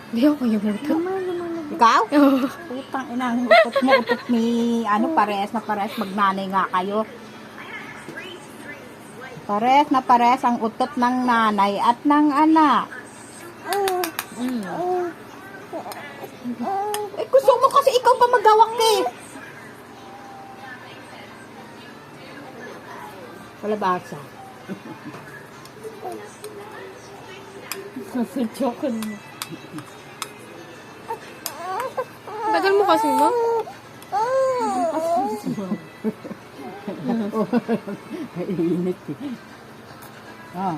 Hindi ako yung utot. Ikaw? Oo. Putang inang utot mo, utot ni, pares na pares, magnanay nga kayo. Pares na pares ang utot ng nanay at ng anak. Eh, gusto mo kasi ikaw pa magawak eh. Kalabasa. Joke mo. Tagal mo kasi mo. Init eh. Ah.